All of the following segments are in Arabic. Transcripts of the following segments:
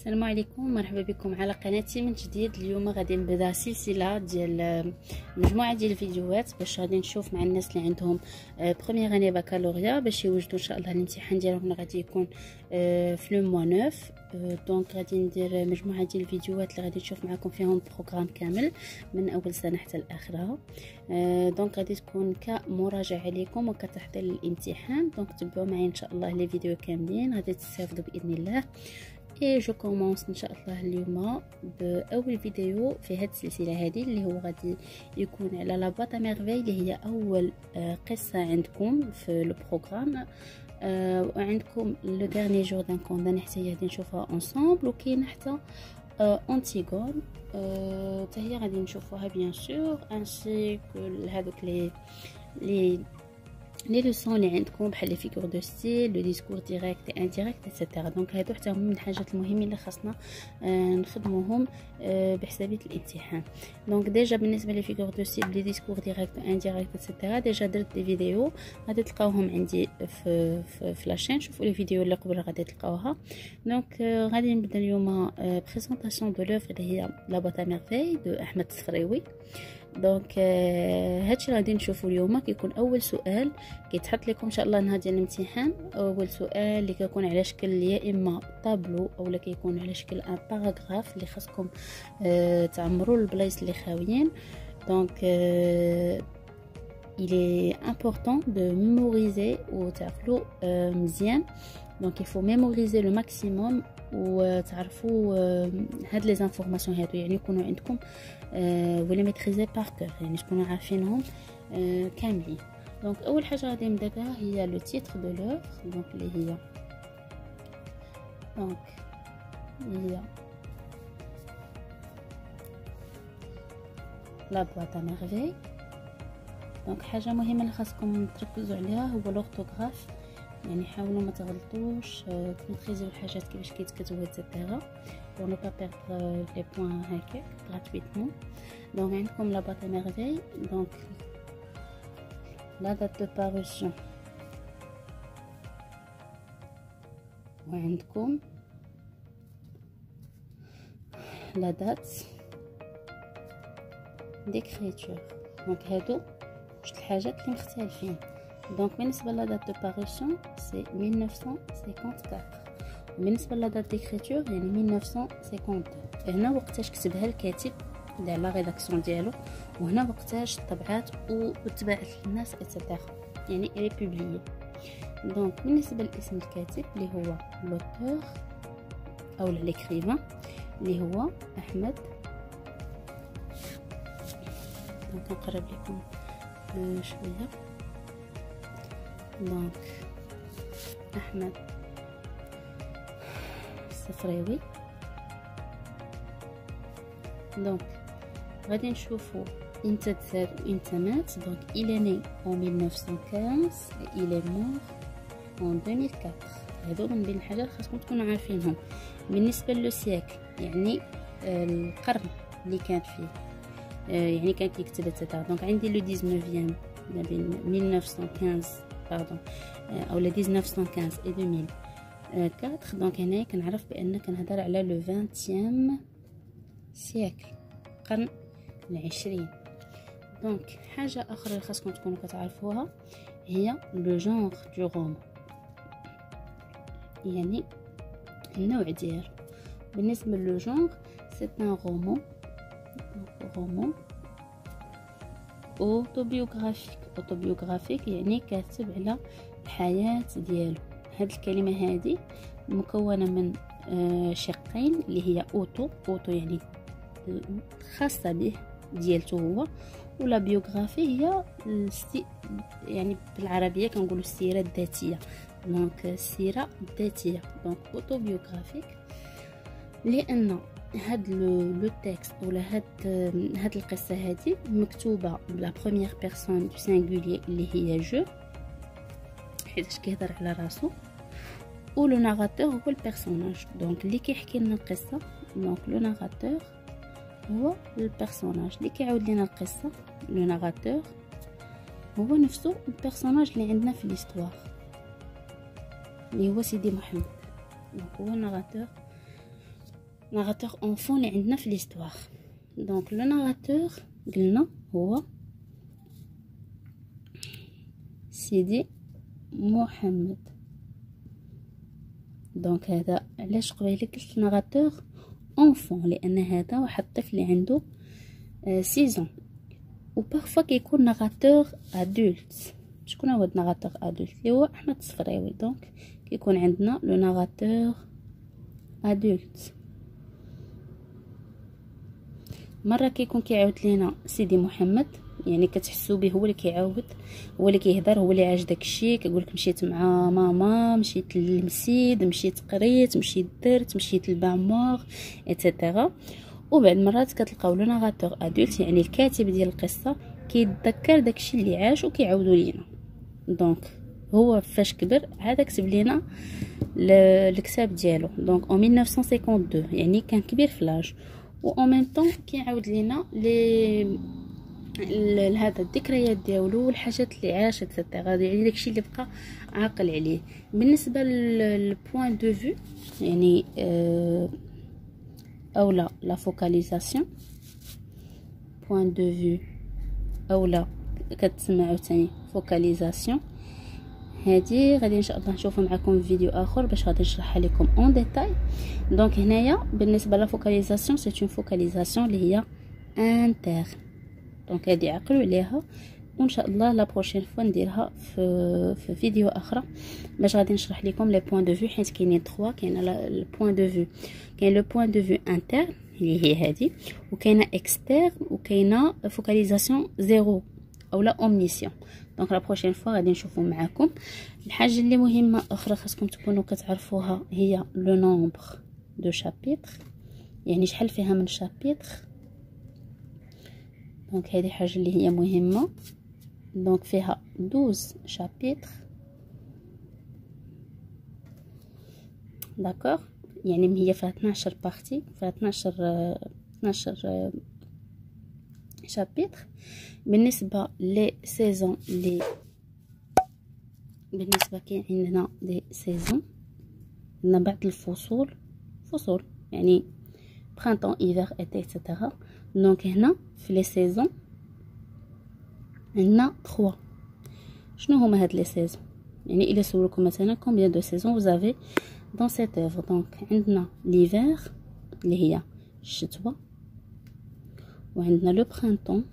السلام عليكم، مرحبا بكم على قناتي من جديد. اليوم غادي نبدا سلسله ديال مجموعه ديال الفيديوهات باش غادي نشوف مع الناس اللي عندهم بروميير اني بكالوريا باش يوجدوا ان شاء الله الامتحان ديالهم غادي يكون في لو موا 9. دونك غادي ندير مجموعه ديال الفيديوهات اللي غادي نشوف معكم فيهم البروغرام كامل من اول سنه حتى لاخرها. دونك غادي تكون كمراجعه لكم وكتحضير للامتحان. دونك تبعوا معايا ان شاء الله لي فيديو كاملين غادي تستافدوا باذن الله. اي جو كومونس ان شاء الله اليوم باول فيديو في هذه السلسله هذه اللي هو غادي يكون على لا بواط ميرفي اللي هي اول قصه عندكم في لو بروغرام. وعندكم لو ديرني جور دان كوندان حتى هي غادي نشوفها انصامبل، وكاين حتى اونتيغون حتى هي غادي نشوفوها بيان سور، انسي هذوك لي لوسون اللي عندكم بحال لي فيغور دو ستيل، لو ديسكور ديريكت انديريكت ايتترا. دونك هادو حتى هما من الحاجات المهمين اللي خاصنا نخدموهم بحسابيه الامتحان. دونك ديجا بالنسبه لي فيغور دو ستيل، لي ديسكور ديريكت انديريكت ايتترا ديجا درت دي فيديو غادي تلقاوهم عندي في لاشين. شوفوا لي فيديو اللي قبل غادي تلقاوها. دونك غادي نبدا اليوم بريزونطاسيون دو لوفر اللي هي لا بواط ميرفي دو احمد الصفريوي. دونك هادشي غادي نشوفوا اليوم. كيكون اول سؤال كيتحط لكم ان شاء الله نهار ديال الامتحان، اول سؤال اللي كيكون على شكل يا اما طابلو اولا كيكون على شكل ان باراغراف اللي خاصكم تعمروا البلايص اللي خاويين. دونك il est important de mémoriser وتعقلوا مزيان. دونك il faut mémoriser le maximum وتعرفوا هاد لي زانفورماسيون هادو، يعني يكونوا عندكم ولا ميتريزي بار كور، يعني تكونوا عارفينهم كاملين. دونك اول حاجه غادي نبدا بها هي لو تيتر دو لوفر. دونك اللي هي لا بواط ميرفي. دونك حاجه مهمه اللي خاصكم تركزوا عليها هو لورتوغراف، يعني حاولوا ما تغلطوش، تميتريزيو الحاجات كيفاش كيتكتبوا ايتترا pour ne pas perdre les points هكاك gratuitement. donc عندكم la boîte à merveille. donc la date de parution وعندكم la date d'écriture. donc هادو جوج الحاجات اللي مختلفين. دونك بالنسبه لا دات دو باريسيون سي 1954، بالنسبه لا دات ديكريتور يعني 1952. هنا وقتاش كتبها الكاتب اللي على ريداكسيون ديالو، وهنا وقتاش طبعات وتباعت للناس ايتترا، يعني الي بوبليي. دونك بالنسبه لاسم الكاتب اللي هو لوتور او ليكريفان اللي هو احمد. دونك نقرب لكم شويه. دونك احمد الصفريوي. دونك غادي نشوفوا امتى تزاد وامتى مات. دونك il est né en 1915 et il est mort en 2004. هادو من بين الحاجات خاصكم تكونوا عارفينهم. بالنسبه لو سياكل يعني القرن اللي كان فيه، يعني كان كيكتب ايتترا. دونك عندي لو 19 ما بين 1915 باردون او لا 1915 et 2004. دونك هنا كنعرف بان كنهضر على لو 20 سيكل، القرن العشرين. دونك حاجه اخرى اللي خاصكم تكونوا كتعرفوها هي لو جونغ دو رومان، يعني النوع ديالو. بالنسبه لو جونغ سي ان رومان، رومان اوتوبيوغرافيك يعني كاتب على الحياة ديالو. هاد الكلمة هذه مكونة من شقين اللي هي اوتو يعني خاصة به ديالته هو، ولا بيوغرافي هي يعني بالعربية كنقولوا السيرة الذاتية. دونك السيرة الذاتية. دونك اوتوبيوغرافيك لأن هاد لو تكست ولا هاد القصه هذه مكتوبه بلا بروميير بيرسون دو سينغولير اللي هي جو، حيتاش كيهضر على راسو، و لو ناراتور هو البيرسوناج. دونك اللي كيحكي لنا القصه، دونك لو ناراتور هو البيرسوناج اللي كيعاود لنا القصه. لو ناراتور هو نفسه البيرسوناج اللي عندنا في ليستوار اللي هو سيدي محمد. دونك هو ناراتور ناراتور اونفون اللي عندنا في ليستوار. دونك لو ناراتور قلنا هو سيدي محمد. دونك هذا علاش قبيله قلت ناراتور اونفون، لان هذا واحد الطفل اللي عنده 6 و بارفوا كيكون ناراتور ادولت. شكون هو ناراتور ادولت؟ اللي هو احمد الصفراوي. دونك كيكون عندنا لو ناراتور ادولت. مره كيكون كيعاود لينا سيدي محمد، يعني كتحسوا به هو اللي كيعاود، هو اللي كيهضر، هو اللي عاش داكشي، كيقول لك مشيت مع ماما، مشيت للمسيد، مشيت قريت، مشيت درت، مشيت للبامور ايتترا. وبعد مرات كتلقاو لو ناراتور ادولت، يعني الكاتب ديال القصه كيتذكر داكشي اللي عاش وكيعاودوا لينا. دونك هو فاش كبر عاد كتب لينا الكتاب ديالو. دونك en 1952 يعني كان كبير في لاج، و en même temps كيعاود لينا هذا الذكريات ديالو والحاجات اللي عاشت ايتترا، يعني داكشي اللي بقى عاقل عليه. بالنسبه للبوين دو فيو يعني او لا فوكاليزاسيون، بوين دو فيو او لا كتسمى عاوتاني فوكاليزاسيون. هذه غادي ان شاء الله نشوفها معكم في فيديو اخر باش غادي نشرحها لكم اون ديتاي. دونك هنايا بالنسبه لا فوكاليزاسيون سي اون فوكاليزاسيون اللي هي انتر. دونك هذه عقلوا عليها، وان شاء الله لا بروشين فوا نديرها في فيديو اخرى باش غادي نشرح لكم لي بوين دو فيو، حيت كاينين 3. كاين البوين دو فيو، كاين لو بوين دو فيو انتر اللي هي هذه، وكاينه اكسترن، وكاينه فوكاليزاسيون زيرو او لا اومنيسيون. دونك لا بروشين فوا غادي نشوفوا معكم. الحاجه اللي مهمه اخرى خاصكم تكونوا كتعرفوها هي لو نومبر دو شابيتر، يعني شحال فيها من شابيتر. دونك هذه حاجه اللي هي مهمه. دونك فيها 12 شابيتر، داكوغ، يعني هي فيها 12 بارتي، فيها 12 شابيتر. بالنسبه لي سيزون بالنسبه كاين عندنا دي سيزون، عندنا بعض الفصول، يعني برانطون ايفر ايتي ايتترا. دونك هنا في لي سيزون عندنا 3. شنو هما هاد لي سيزون؟ يعني الا سولكم مثلا combien de saisons vous avez dans cette œuvre. دونك عندنا ليفير اللي هي الشتوى، وعندنا لو برانطون،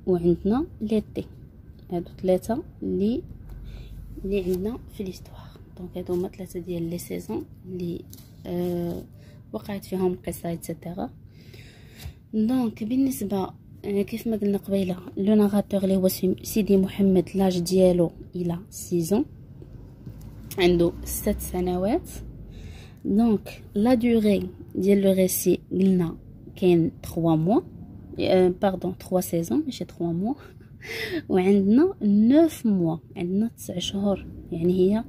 وعندنا ليتي. هادو 3 اللي عندنا في ليستوار. دونك هادو هما 3 ديال لي سيزون اللي وقعت فيهم القصه ايتترا. دونك بالنسبه كيف ما قلنا قبيله لو ناراتور اللي هو سيدي محمد، لاج ديالو الى 6 عنده 6 سنوات. دونك لا دوري ديال لو ريسي قلنا كاين 3 موا، باردون 3 سيزون ماشي 3 موا. وعندنا 9 موا، عندنا 9 شهور، يعني هي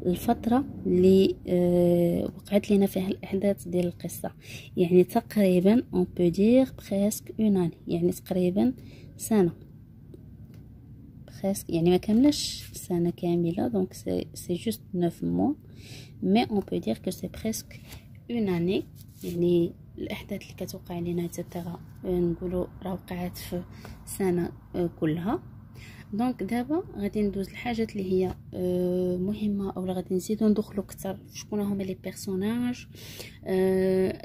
الفتره اللي وقعت لنا فيها الاحداث ديال القصه. يعني تقريبا اون بو دير بريسك اون اني، يعني تقريبا سنه، بريسك يعني ما كاملاش سنه كامله. دونك سي جوست 9 موا، مي اون بو دير كو سي بريسك اون اني. يعني الاحداث اللي كتوقع لنا ايتترا نقولوا راه وقعت في سنه كلها. دونك دابا غادي ندوز الحاجات اللي هي مهمه، او غادي نزيدو ندخلو اكثر شكون هما لي بيرسوناج،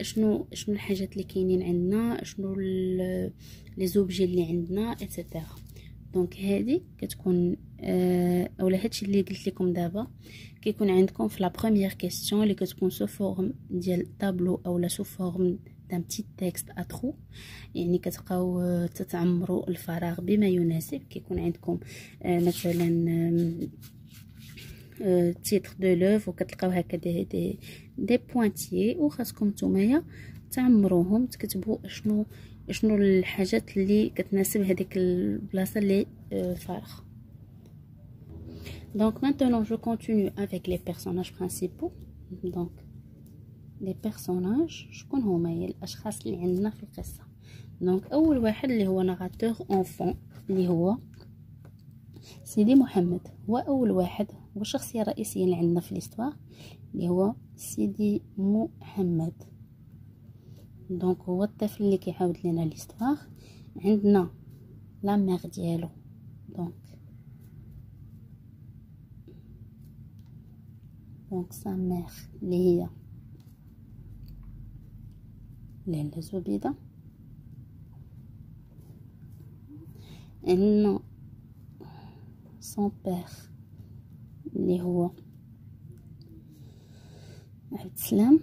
شنو الحاجات اللي كاينين عندنا، شنو لي زوبجي اللي عندنا ايتترا. دونك هذه كتكون اولا هادشي اللي قلت لكم دابا كيكون عندكم في لا بروميير كيسيون اللي كتكون سو فورم ديال طابلو اولا سو فورم دان بتيت تيكست اترو، يعني كتبقاو تتعمروا الفراغ بما يناسب. كيكون عندكم مثلا تيتر دو لوف، وكتلقاو هكا دي بوينتيي، وخاصكم نتوما تعمروهم، تكتبوا شنو الحاجات اللي كتناسب هذيك البلاصه اللي فارغه. Donc maintenant je continue avec les personnages principaux. Donc les personnages شكون هما هي الاشخاص اللي عندنا في القصه. دونك اول واحد اللي هو ناراتور اونفون اللي هو سيدي محمد هو اول واحد، هو الشخصيه الرئيسيه اللي عندنا في ليستوار، اللي هو سيدي محمد. دونك هو الطفل اللي كيعاود لنا ليستوار. عندنا لا مير ديالو، دونك سا مير اللي هي لاله زبيده. عندنا سون بير اللي هو عبد السلام.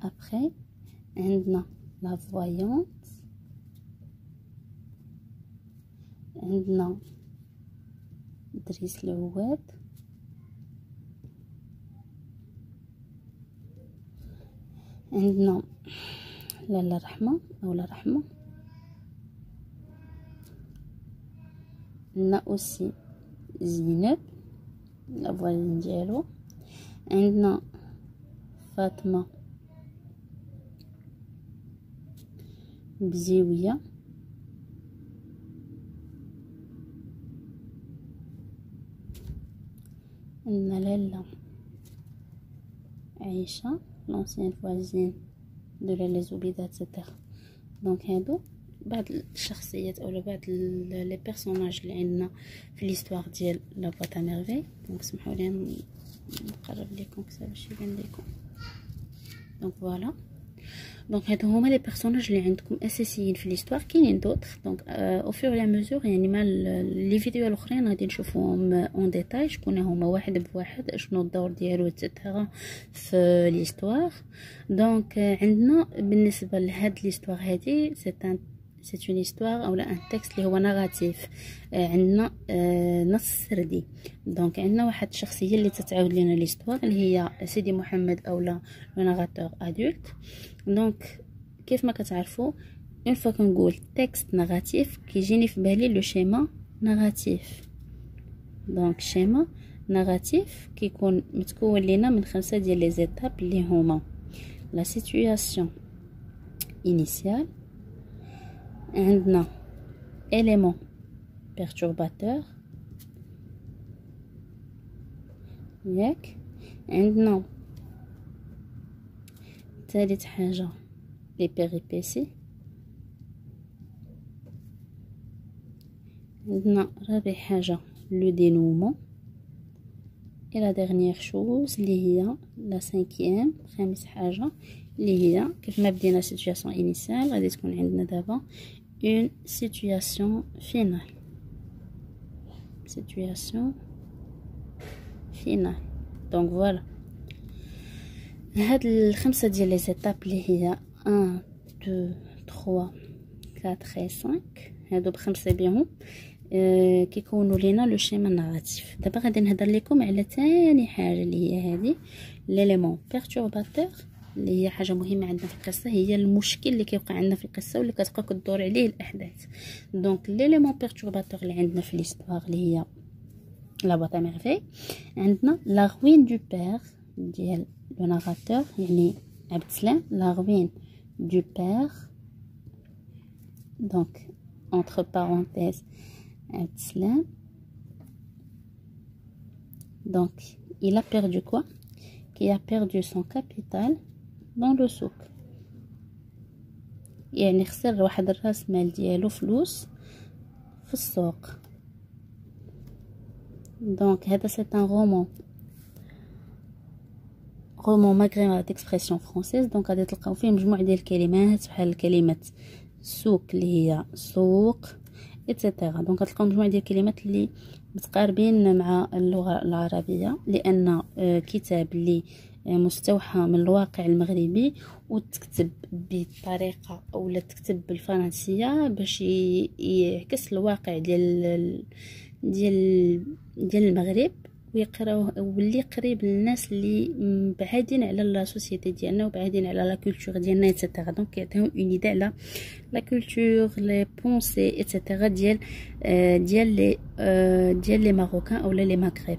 ابخي عندنا لا فوايونت، عندنا دريس العواد، عندنا لاله رحمه اولا رحمه، عندنا اوسي زينب لا فوايون ديالو، عندنا فاطمه بزيويه، عندنا لاله عائشه لونسيان فوازين دو لاله زبيده اتسيتيرا. دونك هادو بعض الشخصيات اولا بعض لي بيرسوناج اللي عندنا في ليستوار ديال لا بواط ا ميرفي. دونك سمحوا لي نقرب لكم كذا باش يبان لكم. دونك فوالا، دونك هادو هما لي بيرسوناج اللي عندكم اساسيين في ليستوار. كاينين دوطخ دونك او فور لا ميزور، يعني مع لي فيديو الاخرين غادي نشوفوهم اون ديتاي شكون هما واحد بواحد، شنو الدور ديالو اتسيتيرا في ليستوار. دونك عندنا بالنسبه لهاد ليستوار هادي سي اون هيستوار اولا ان تكست اللي هو ناراتيف. عندنا نص سردي. دونك عندنا واحد الشخصيه اللي تتعاود لنا ليستوار اللي هي سيدي محمد اولا لو ناراتور ادولت. دونك كيف ما كتعرفوا اون فوا كنقول تكست ناراتيف كيجيني في بالي لو شيما ناراتيف. دونك شيما ناراتيف كيكون متكون لينا من 5 ديال لي زيتاب اللي هما لا سيتوياسيون انيسيال، عندنا élément perturbateur ياك، عندنا ثالث حاجة لي بيريبيسي، عندنا رابع حاجة لو دينومون، et la dernière chose اللي هي لا سانكيام خامس حاجة اللي هي كيف ما بدينا سيتوياسيون انيسيال غادي تكون عندنا دابا une situation finale. Situation finale. Donc voilà. هاد الخمسة ديال لي زيتاب اللي هي 1 2 3 4 et 5 هادو بخمسة بيهم كيكونوا لينا لو شيما ناراتيف. دابا غادي نهضر لكم على ثاني حاجه اللي هي هذه ليليمون بيرتورباتور اللي هي حاجه مهمه عندنا في القصه، هي المشكل اللي كيوقع عندنا في القصه واللي كتبقى كدور عليه الاحداث. دونك ليليمون بيرتورباتور اللي عندنا في ليستوار اللي هي لا بواط ا ميرفي، عندنا لا روين دو بير ديال لو ناراتور يعني عبد السلام، لا روين دو بير دونك entre parenthèses عبد السلام. Donc il a perdu quoi? Qui a perdu son capital dans le souk. يعني خسر واحد الراس مال ديالو فلوس في السوق. Donc هذا c'est un roman maghrébin d'expression française. Donc غادي تلقاو فيه مجموعة ديال الكلمات بحال كلمة سوق اللي هي سوق إتسيتيرا. دونك غتلقاو مجموعة ديال الكلمات اللي متقاربين مع اللغة العربية، لأن كتاب اللي مستوحى من الواقع المغربي وتكتب بطريقة أو تكتب بالفرنسية باش يعكس الواقع ديال المغرب ويقراوه واللي قريب للناس اللي بعادين على لا سوسيتي ديالنا وبعادين على لا كولتور ديالنا ايتترا. دونك يعطيهم اون ايدي على لا كولتور لي بونسي ايتترا ديال لي ماروكان اولا لي مغرب.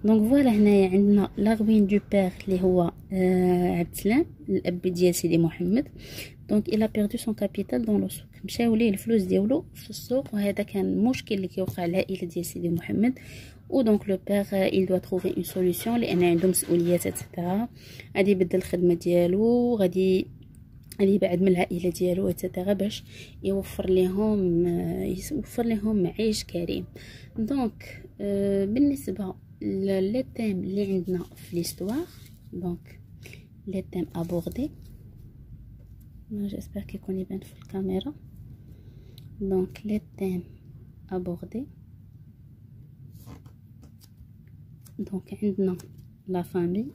دونك فوالا هنايا عندنا لا روين دو بير اللي هو عبد السلام الاب ديال سيدي محمد. دونك il a perdu son capital dans le souk، مشاو ليه الفلوس ديالو في السوق، وهذا كان مشكل اللي كيوقع العائله ديال سيدي محمد. و دونك لو بير il doit trouver une solution لان عنده مسؤوليات اتسيتيرا، غادي يبدل الخدمه ديالو، غادي يبعد من العائله ديالو اتسيتيرا باش يوفر لهم معيش كريم. دونك بالنسبه لي تيم اللي عندنا في ليستوار، دونك لي تيم ابوردي جيسبر كيكون يبان في الكاميرا. دونك لي تيم ابوردي، دونك عندنا لا فامي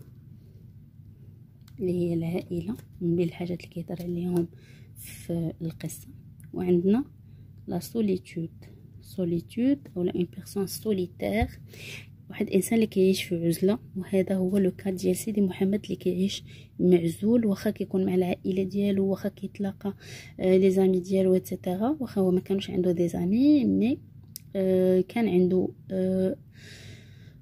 اللي هي العائله من بين الحاجات اللي كيهضر عليهم في القصه، وعندنا لا سوليتود اولا اون بيرسون سوليتير، واحد انسان اللي كيعيش في عزله. وهذا هو لو كاد ديال سيدي محمد اللي كيعيش معزول، واخا كيكون مع العائله ديالو، واخا كيتلاقى لي زامي ديالو اتسيتيرا، واخا هو ما كانوش عنده دي زامي، مي كان عنده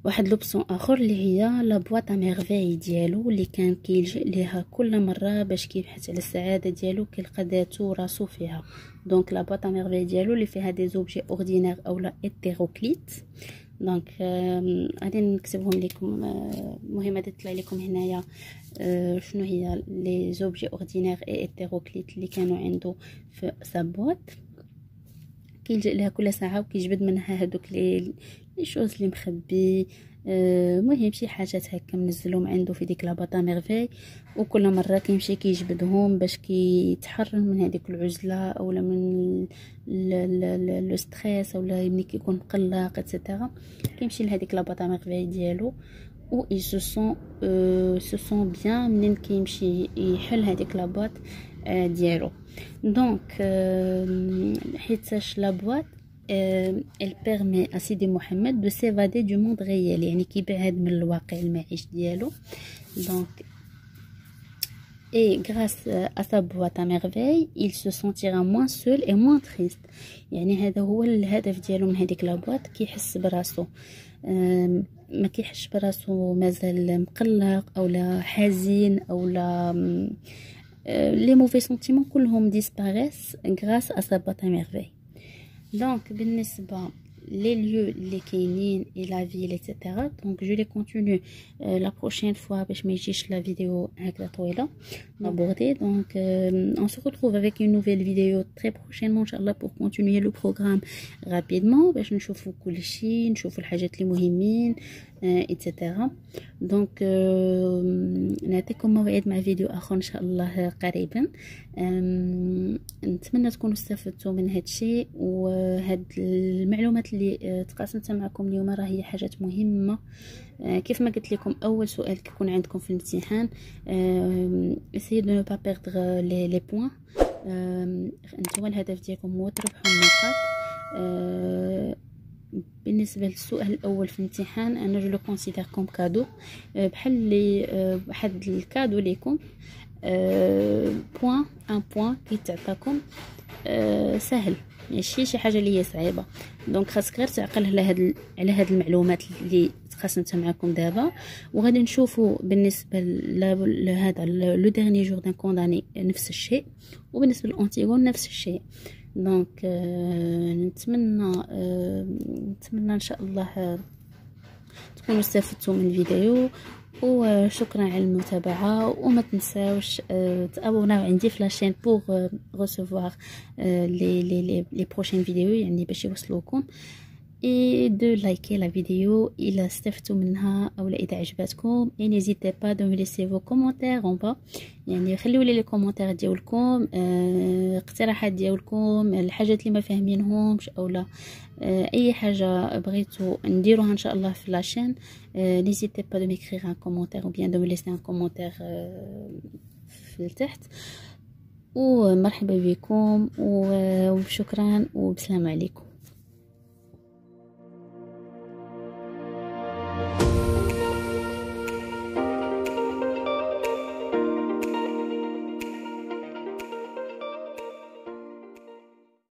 واحد لوبسيون اخر اللي هي لا بواط ميرفي ديالو، اللي كان كيلجئ ليها كل مره باش كيبحث على السعاده ديالو، كيلقى ذاتو راسو فيها. دونك لا بواط ميرفي ديالو اللي فيها دي زوبجي اوردينير اولا هيتيروكليت. دونك غادي نكتبهم لكم، مهم غادي تطلع لكم هنايا شنو هي لي زوبجي اوردينير اي هيتيروكليت اللي كانوا عنده في سابوات، كيلجئ لها كل ساعه وكيجبد منها هذوك لي شوز اللي مخبي. مهم شي حاجات هكا منزلهم عنده في ديك لاباطا ميرفي، وكل مره كيمشي كيجبدهم باش كيتحرر من هذيك العزله اولا من لو ستريس، اولا ملي كيكون مقلق اتسيتيرا، كيمشي لهذيك لاباطا ميرفي ديالو و اي سو سون بيان منين كيمشي يحل هذيك لاباط ديالو. دونك حيتاش لابواط elle permet à Sidi Mohamed de s'évader du monde réel، يعني كيبعد من الواقع المعيش ديالو. donc et grâce à sa boîte à merveille il se sentira moins seul et moins triste. يعني هذا هو الهدف ديالو من هذيك لابواط، كيحس براسو ما كيحسش براسو مازال مقلق اولا حزين اولا لي موفي سنتيمون كلهم ديسباريس grâce à sa boîte à merveille. دونك بالنسبه لي ليو اللي كاينين اي لا فيل ايتترا، دونك جو لي كونتينيو لا بروشين فوا باش ما يجيش لا فيديو هكذا طويله نابوردي. دونك on se retrouve avec une nouvelle vidéo très prochainement inchallah pour continuer le programme rapidement باش نشوفوا كل شيء، نشوفوا الحاجات اللي مهمين ايتترا. دونك نعطيكم موعد مع فيديو اخر ان شاء الله قريبا. نتمنى تكونوا استفدتوا من هذا الشيء، وهاد المعلومات اللي تقاسمتها معكم اليوم راه هي حاجات مهمه. كيف ما قلت لكم اول سؤال كيكون عندكم في الامتحان essayez de ne pas perdre les points. انتوا الهدف ديالكم هو تربحوا النقاط. بالنسبه للسؤال الاول في الامتحان انا جو لو كونسيدير كوم كادو، بحال لي واحد الكادو ليكم، بوين ان بوين كيتعطاكم سهل، ماشي شي حاجه اللي هي صعيبه. دونك خاصك غير تعقل على هاد المعلومات اللي تقاسمتها معكم دابا، وغادي نشوفوا بالنسبه لهذا لو ديرني جور دان كونداني نفس الشيء، وبالنسبه للانتيغون نفس الشيء. دونك نتمنى ان شاء الله تكونوا استفدتوا من الفيديو، وشكرا على المتابعه. وما تنساوش تابوناو عندي في لاشين بور ريسيفوار لي بروشين فيديو، يعني باش يوصلوكم، et de liker la vidéo إلا استفدتوا منها أو إذا عجبتكم. et n'hésitez pas de me laisser vos commentaires en bas، يعني خليوا لي كومونتير ديالكم، اقتراحات ديالكم، الحاجات اللي ما فاهمينهمش اولا اي حاجه بغيتوا نديروها ان شاء الله في لاشين. n'hésitez pas de m'écrire un commentaire ou bien de me laisser un commentaire في التحت. ومرحبا بكم وشكرا وبسلام عليكم.